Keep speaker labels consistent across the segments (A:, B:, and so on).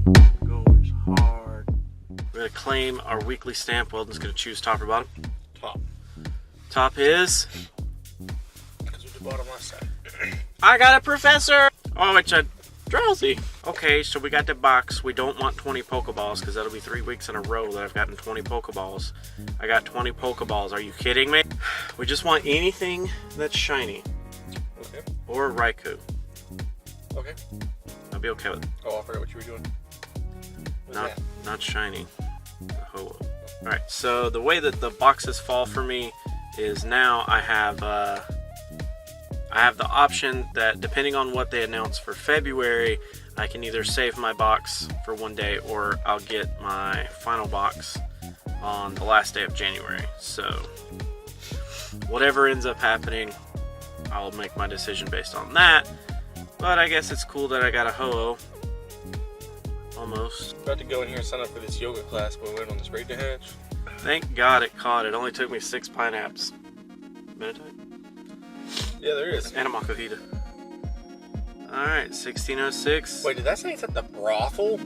A: Goes hard. We're gonna claim our weekly stamp. Weldon's gonna choose top or bottom.
B: Top.
A: Top is.
B: Because we did bottom last time.
A: I got a professor. Oh, it's a drowsy. Okay, so we got the box. We don't want 20 Pokeballs because that'll be 3 weeks in a row that I've gotten 20 Pokeballs. I got 20 Pokeballs. Are you kidding me? We just want anything that's shiny.
B: Okay.
A: Or Raikou.
B: Okay.
A: I'll be okay with it.
B: Oh, I forgot what you were doing.
A: Not shiny. Oh. Alright, so the way that the boxes fall for me is now I have the option that depending on what they announce for February, I can either save my box for one day or I'll get my final box on the last day of January. So whatever ends up happening, I'll make my decision based on that. But I guess it's cool that I got a Ho-Oh. Almost.
B: About to go in here and sign up for this yoga class, but we went on this raid to hatch.
A: Thank God it caught. It only took me 6 pineapples. Meditite?
B: Yeah, there is.
A: And a Makuhita. Alright, 1606.
B: Wait, did that say it's at the brothel?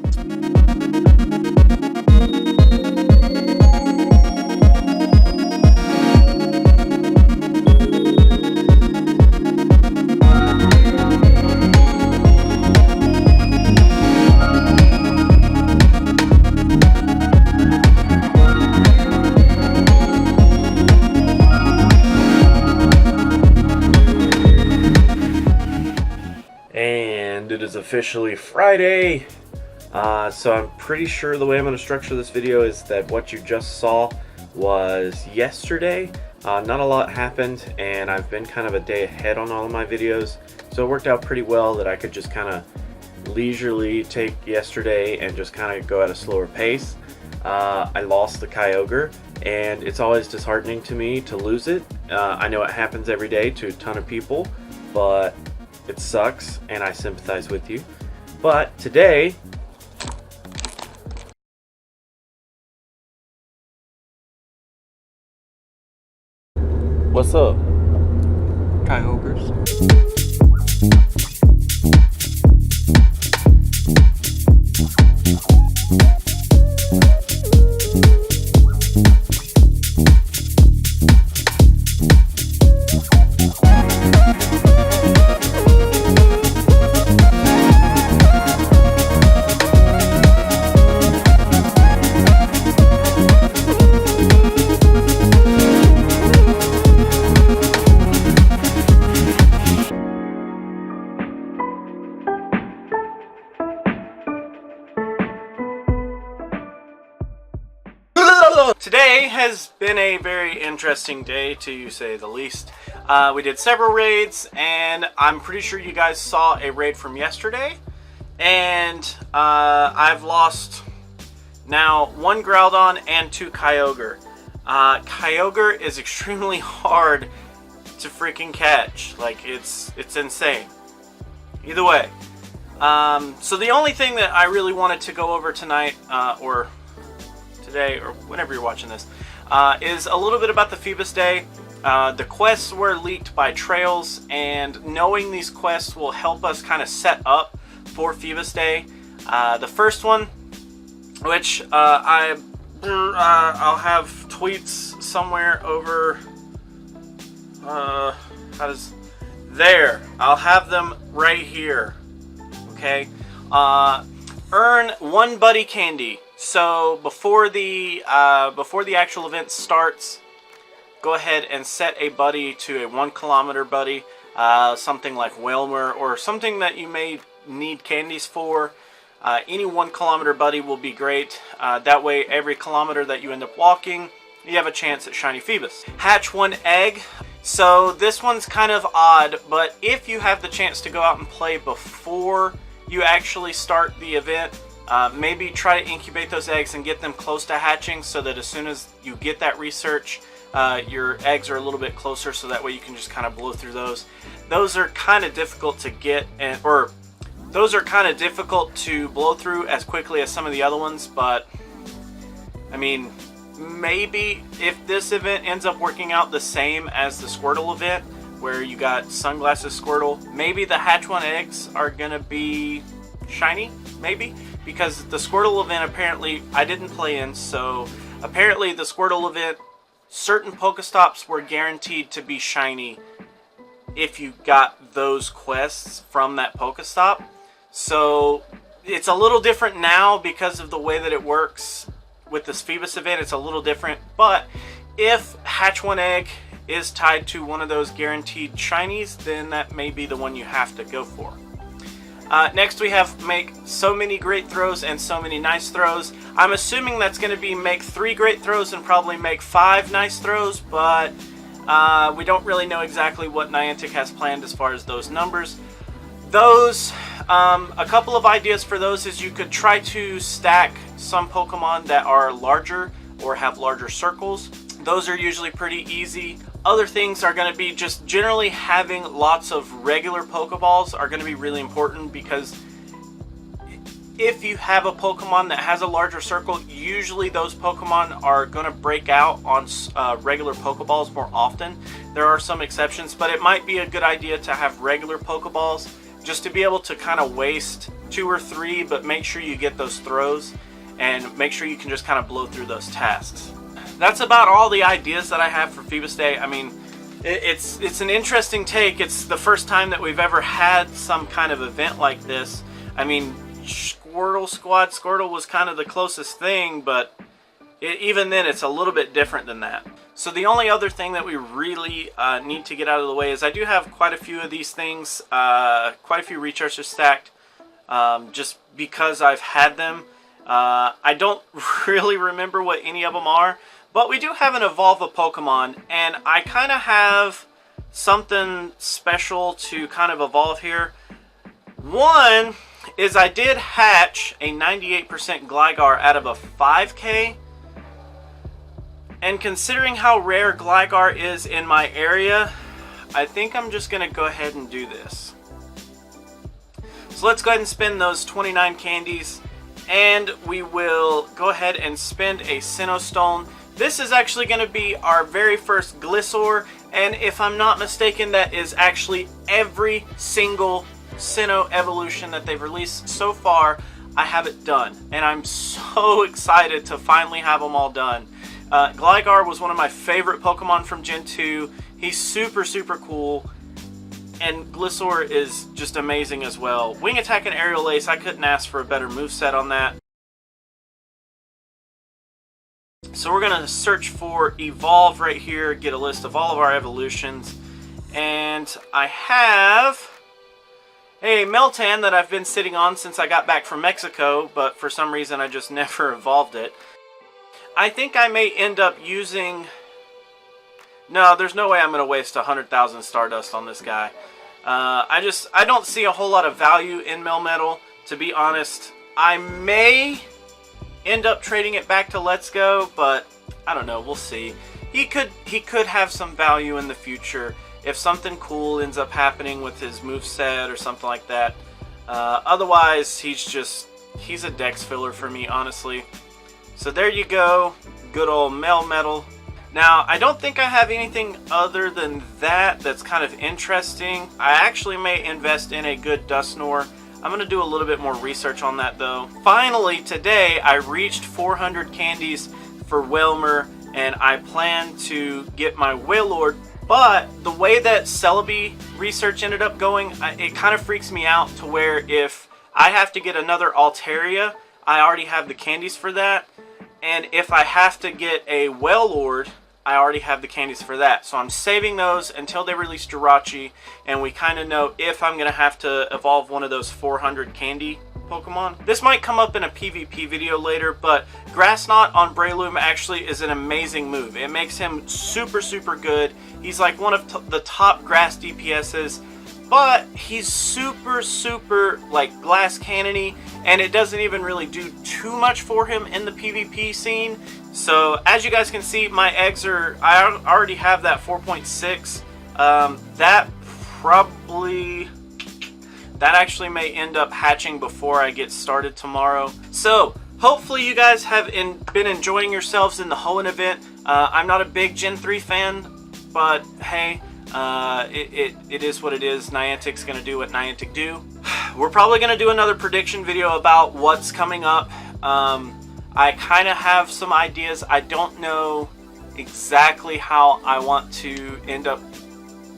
A: And it is officially Friday. So I'm pretty sure the way I'm going to structure this video is that what you just saw was yesterday. Not a lot happened, and I've been kind of a day ahead on all of my videos. So it worked out pretty well that I could just kind of leisurely take yesterday and just kind of go at a slower pace. I lost the Kyogre, and it's always disheartening to me to lose it. I know it happens every day to a ton of people, but it sucks, and I sympathize with you. But today, what's up?
B: Kyogres.
A: Today has been a very interesting day, to say the least. We did several raids, and I'm pretty sure you guys saw a raid from yesterday. And I've lost now 1 Groudon and 2 Kyogre. Kyogre is extremely hard to freaking catch. Like, it's insane. Either way. So the only thing that I really wanted to go over tonight, or today, or whenever you're watching this, is a little bit about the FEEBAS day. The quests were leaked by Trails, and knowing these quests will help us kind of set up for FEEBAS day. The first one, which I'll have tweets somewhere over. There? I'll have them right here. Okay. Earn 1 buddy candy. So before the actual event starts, go ahead and set a buddy to a 1 kilometer buddy, something like Wilmer or something that you may need candies for. Any 1 kilometer buddy will be great. That way, every kilometer that you end up walking, you have a chance at shiny FEEBAS. Hatch 1 egg. So this one's kind of odd, but if you have the chance to go out and play before you actually start the event, maybe try to incubate those eggs and get them close to hatching so that as soon as you get that research, your eggs are a little bit closer, so that way you can just kind of blow through those. Those are kind of difficult to get, those are kind of difficult to blow through as quickly as some of the other ones, but I mean, maybe if this event ends up working out the same as the Squirtle event, where you got Sunglasses Squirtle, maybe the Hatch 1 eggs are gonna be shiny, maybe, because the Squirtle event, apparently I didn't play in, so apparently the Squirtle event, certain Pokestops were guaranteed to be shiny if you got those quests from that Pokestop. So it's a little different now because of the way that it works with this FEEBAS event. It's a little different, but if Hatch 1 Egg is tied to one of those guaranteed shinies, then that may be the one you have to go for. Next we have make so many great throws and so many nice throws. I'm assuming that's going to be make 3 great throws and probably make 5 nice throws, but we don't really know exactly what Niantic has planned as far as those numbers. Those, a couple of ideas for those is you could try to stack some Pokemon that are larger or have larger circles. Those are usually pretty easy. Other things are going to be just generally having lots of regular Pokeballs are going to be really important, because if you have a Pokemon that has a larger circle, usually those Pokemon are going to break out on regular Pokeballs more often. There are some exceptions, but it might be a good idea to have regular Pokeballs just to be able to kind of waste 2 or 3, but make sure you get those throws and make sure you can just kind of blow through those tasks. That's about all the ideas that I have for FEEBAS Day. I mean, it's an interesting take. It's the first time that we've ever had some kind of event like this. I mean, Squirtle was kind of the closest thing, but even then it's a little bit different than that. So the only other thing that we really need to get out of the way is I do have quite a few of these things, quite a few recharges stacked, just because I've had them. I don't really remember what any of them are, but we do have an Evolve a Pokemon, and I kind of have something special to kind of evolve here. One is I did hatch a 98% Gligar out of a 5K, and considering how rare Gligar is in my area, I think I'm just going to go ahead and do this. So let's go ahead and spend those 29 candies, and we will go ahead and spend a Sinnoh Stone. This is actually going to be our very first Gliscor, and if I'm not mistaken, that is actually every single Sinnoh evolution that they've released so far. I have it done, and I'm so excited to finally have them all done. Gligar was one of my favorite Pokemon from Gen 2. He's super, super cool, and Gliscor is just amazing as well. Wing Attack and Aerial Ace, I couldn't ask for a better moveset on that. So we're going to search for Evolve right here, get a list of all of our evolutions, and I have a Meltan that I've been sitting on since I got back from Mexico, but for some reason I just never evolved it. I think I may end up using... No, there's no way I'm going to waste 100,000 Stardust on this guy. I don't see a whole lot of value in Melmetal, to be honest. I may end up trading it back to Let's Go, but I don't know, we'll see. He could have some value in the future if something cool ends up happening with his moveset or something like that. Otherwise, he's a dex filler for me, honestly. So there you go, good old Melmetal. Now, I don't think I have anything other than that that's kind of interesting. I actually may invest in a good Dusknoir. I'm going to do a little bit more research on that, though. Finally, today, I reached 400 candies for Wailmer, and I plan to get my Wailord. But the way that Celebi research ended up going, it kind of freaks me out to where if I have to get another Altaria, I already have the candies for that. And if I have to get a Wailord, I already have the candies for that. So I'm saving those until they release Jirachi, and we kind of know if I'm going to have to evolve one of those 400 candy Pokemon. This might come up in a PvP video later, but Grass Knot on Breloom actually is an amazing move. It makes him super, super good. He's like one of the top grass DPSs, but he's super, super like glass cannony, and it doesn't even really do too much for him in the PvP scene. So as you guys can see, my eggs are, I already have that 4.6. That actually may end up hatching before I get started tomorrow. So hopefully you guys have been enjoying yourselves in the Hoenn event. I'm not a big Gen 3 fan, but hey, it is what it is. Niantic's gonna do what Niantic do. we're probably going to do another prediction video about what's coming up. I kind of have some ideas. I don't know exactly how I want to end up,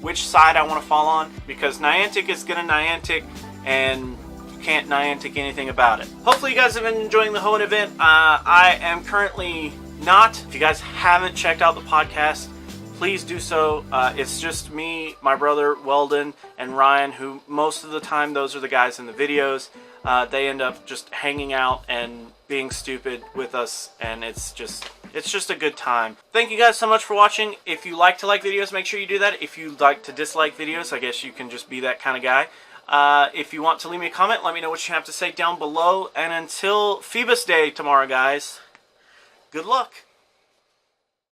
A: which side I want to fall on, because Niantic is going to Niantic, and you can't Niantic anything about it. Hopefully you guys have been enjoying the Hoenn event. I am currently not. If you guys haven't checked out the podcast, please do so. It's just me, my brother Weldon, and Ryan, who most of the time those are the guys in the videos. They end up just hanging out and being stupid with us, and it's just a good time. Thank you guys so much for watching. If you like to like videos, make sure you do that. If you like to dislike videos, I guess you can just be that kind of guy. If you want to leave me a comment, let me know what you have to say down below. And until FEEBAS Day tomorrow, guys, good luck.